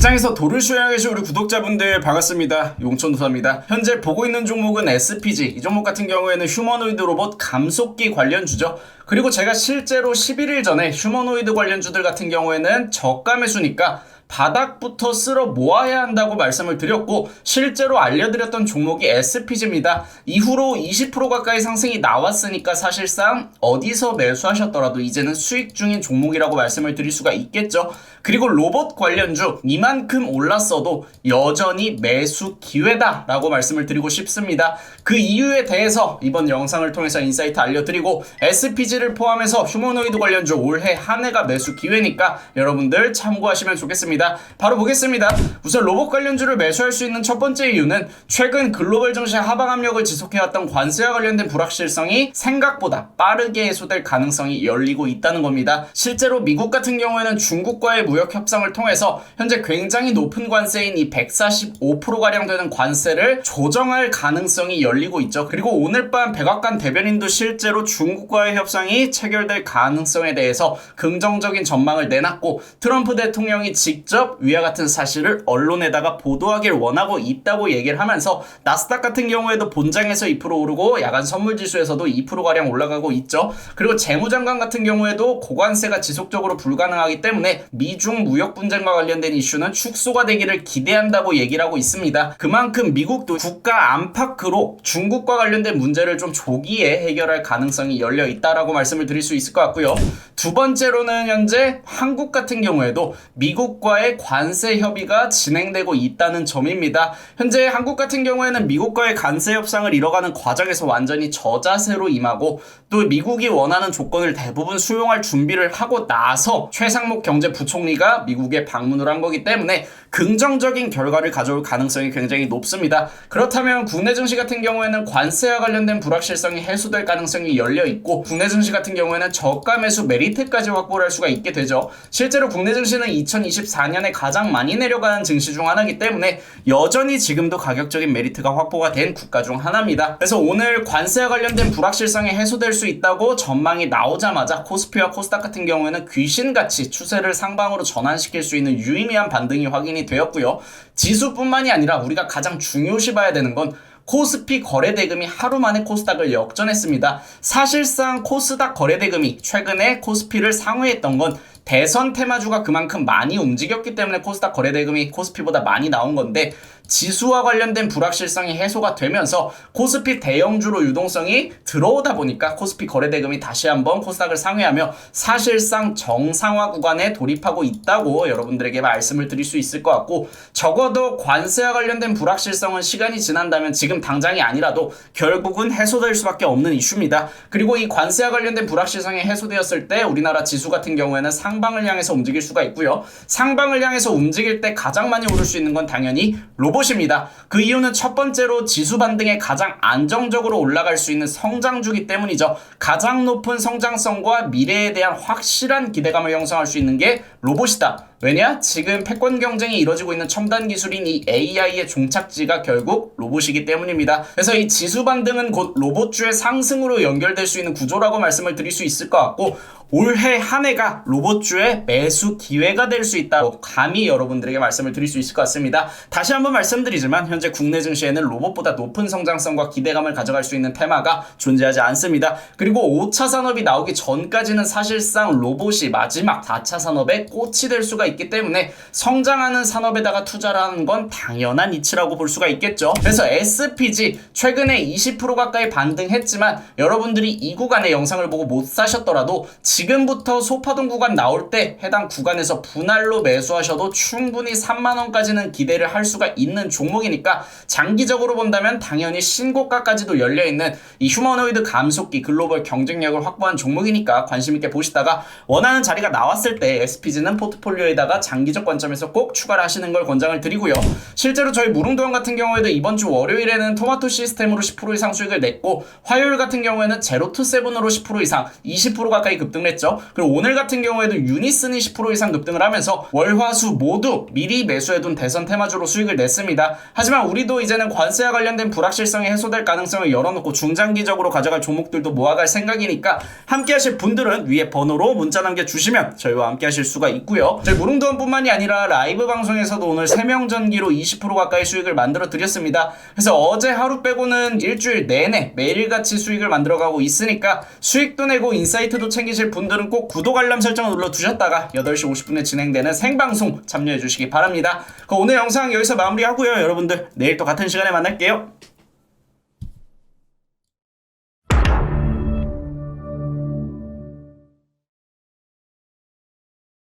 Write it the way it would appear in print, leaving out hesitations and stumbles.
시장에서 도를 수행하고 계신 우리 구독자분들 반갑습니다. 용천도사입니다. 현재 보고 있는 종목은 SPG. 이 종목 같은 경우에는 휴머노이드 로봇 감속기 관련주죠. 그리고 제가 실제로 11일 전에 휴머노이드 관련주들 같은 경우에는 저가 매수니까 바닥부터 쓸어 모아야 한다고 말씀을 드렸고, 실제로 알려드렸던 종목이 SPG입니다. 이후로 20% 가까이 상승이 나왔으니까 사실상 어디서 매수하셨더라도 이제는 수익 중인 종목이라고 말씀을 드릴 수가 있겠죠. 그리고 로봇 관련주 이만큼 올랐어도 여전히 매수 기회다 라고 말씀을 드리고 싶습니다. 그 이유에 대해서 이번 영상을 통해서 인사이트 알려드리고, SPG를 포함해서 휴머노이드 관련주 올해 한 해가 매수 기회니까 여러분들 참고하시면 좋겠습니다. 바로 보겠습니다. 우선 로봇 관련주를 매수할 수 있는 첫 번째 이유는 최근 글로벌 증시 하방 압력을 지속해왔던 관세와 관련된 불확실성이 생각보다 빠르게 해소될 가능성이 열리고 있다는 겁니다. 실제로 미국 같은 경우에는 중국과의 무역 협상을 통해서 현재 굉장히 높은 관세인 이 145%가량 되는 관세를 조정할 가능성이 열리고 있죠. 그리고 오늘 밤 백악관 대변인도 실제로 중국과의 협상이 체결될 가능성에 대해서 긍정적인 전망을 내놨고, 트럼프 대통령이 직접 위와 같은 사실을 언론에다가 보도하길 원하고 있다고 얘기를 하면서 나스닥 같은 경우에도 본장에서 2% 오르고 야간 선물지수에서도 2%가량 올라가고 있죠. 그리고 재무장관 같은 경우에도 고관세가 지속적으로 불가능하기 때문에 미중 무역 분쟁과 관련된 이슈는 축소가 되기를 기대한다고 얘기를 하고 있습니다. 그만큼 미국도 국가 안팎으로 중국과 관련된 문제를 좀 조기에 해결할 가능성이 열려 있다라고 말씀을 드릴 수 있을 것 같고요. 두 번째로는 현재 한국 같은 경우에도 미국과의 관세 협의가 진행되고 있다는 점입니다. 현재 한국 같은 경우에는 미국과의 관세 협상을 이뤄가는 과정에서 완전히 저자세로 임하고, 또 미국이 원하는 조건을 대부분 수용할 준비를 하고 나서 최상목 경제부총리가 미국에 방문을 한 거기 때문에 긍정적인 결과를 가져올 가능성이 굉장히 높습니다. 그렇다면 국내 증시 같은 경우에는 관세와 관련된 불확실성이 해소될 가능성이 열려 있고, 국내 증시 같은 경우에는 저가 매수 메리트까지 확보를 할 수가 있게 되죠. 실제로 국내 증시는 2024년에 가장 많이 내려가는 증시 중 하나이기 때문에 여전히 지금도 가격적인 메리트가 확보가 된 국가 중 하나입니다. 그래서 오늘 관세와 관련된 불확실성이 해소될 수 있다고 전망이 나오자마자 코스피와 코스닥 같은 경우에는 귀신같이 추세를 상방으로 전환시킬 수 있는 유의미한 반등이 확인이 되었고요. 지수뿐만이 아니라 우리가 가장 중요시 봐야 되는 건 코스피 거래대금이 하루 만에 코스닥을 역전했습니다. 사실상 코스닥 거래대금이 최근에 코스피를 상회했던 건 대선 테마주가 그만큼 많이 움직였기 때문에 코스닥 거래대금이 코스피보다 많이 나온 건데, 지수와 관련된 불확실성이 해소가 되면서 코스피 대형주로 유동성이 들어오다 보니까 코스피 거래대금이 다시 한번 코스닥을 상회하며 사실상 정상화 구간에 돌입하고 있다고 여러분들에게 말씀을 드릴 수 있을 것 같고, 적어도 관세와 관련된 불확실성은 시간이 지난다면 지금 당장이 아니라도 결국은 해소될 수밖에 없는 이슈입니다. 그리고 이 관세와 관련된 불확실성이 해소되었을 때 우리나라 지수 같은 경우에는 상방을 향해서 움직일 수가 있고요. 상방을 향해서 움직일 때 가장 많이 오를 수 있는 건 당연히 로봇입니다. 그 이유는 첫 번째로 지수 반등에 가장 안정적으로 올라갈 수 있는 성장주기 때문이죠. 가장 높은 성장성과 미래에 대한 확실한 기대감을 형성할 수 있는 게 로봇이다. 왜냐? 지금 패권 경쟁이 이루어지고 있는 첨단 기술인 이 AI의 종착지가 결국 로봇이기 때문입니다. 그래서 이 지수 반등은 곧 로봇주의 상승으로 연결될 수 있는 구조라고 말씀을 드릴 수 있을 것 같고, 올해 한 해가 로봇주의 매수 기회가 될 수 있다고 감히 여러분들에게 말씀을 드릴 수 있을 것 같습니다. 다시 한번 말씀드리지만 현재 국내 증시에는 로봇보다 높은 성장성과 기대감을 가져갈 수 있는 테마가 존재하지 않습니다. 그리고 5차 산업이 나오기 전까지는 사실상 로봇이 마지막 4차 산업의 꽃이 될 수가 있기 때문에 성장하는 산업에다가 투자를 하는 건 당연한 이치라고 볼 수가 있겠죠. 그래서 SPG 최근에 20% 가까이 반등했지만 여러분들이 이 구간의 영상을 보고 못 사셨더라도 지금부터 소파동 구간 나올 때 해당 구간에서 분할로 매수하셔도 충분히 3만원까지는 기대를 할 수가 있는 종목이니까, 장기적으로 본다면 당연히 신고가까지도 열려있는 이 휴머노이드 감속기 글로벌 경쟁력을 확보한 종목이니까 관심있게 보시다가 원하는 자리가 나왔을 때 SPG는 포트폴리오에다가 장기적 관점에서 꼭 추가를 하시는 걸 권장을 드리고요. 실제로 저희 무릉도원 같은 경우에도 이번 주 월요일에는 토마토 시스템으로 10% 이상 수익을 냈고, 화요일 같은 경우에는 제로투세븐으로 10% 이상 20% 가까이 급등을 됐죠. 그리고 오늘 같은 경우에도 유니슨이 10% 이상 급등을 하면서 월화수 모두 미리 매수해둔 대선 테마주로 수익을 냈습니다. 하지만 우리도 이제는 관세와 관련된 불확실성이 해소될 가능성을 열어놓고 중장기적으로 가져갈 종목들도 모아갈 생각이니까 함께 하실 분들은 위에 번호로 문자 남겨주시면 저희와 함께 하실 수가 있고요. 저희 무릉도원뿐만이 아니라 라이브 방송에서도 오늘 3명 전기로 20% 가까이 수익을 만들어 드렸습니다. 그래서 어제 하루 빼고는 일주일 내내 매일같이 수익을 만들어가고 있으니까 수익도 내고 인사이트도 챙기실 분들은 꼭 구독 알람 설정을 눌러두셨다가 8시 50분에 진행되는 생방송 참여해 주시기 바랍니다. 그럼 오늘 영상 여기서 마무리하고요. 여러분들 내일 또 같은 시간에 만날게요.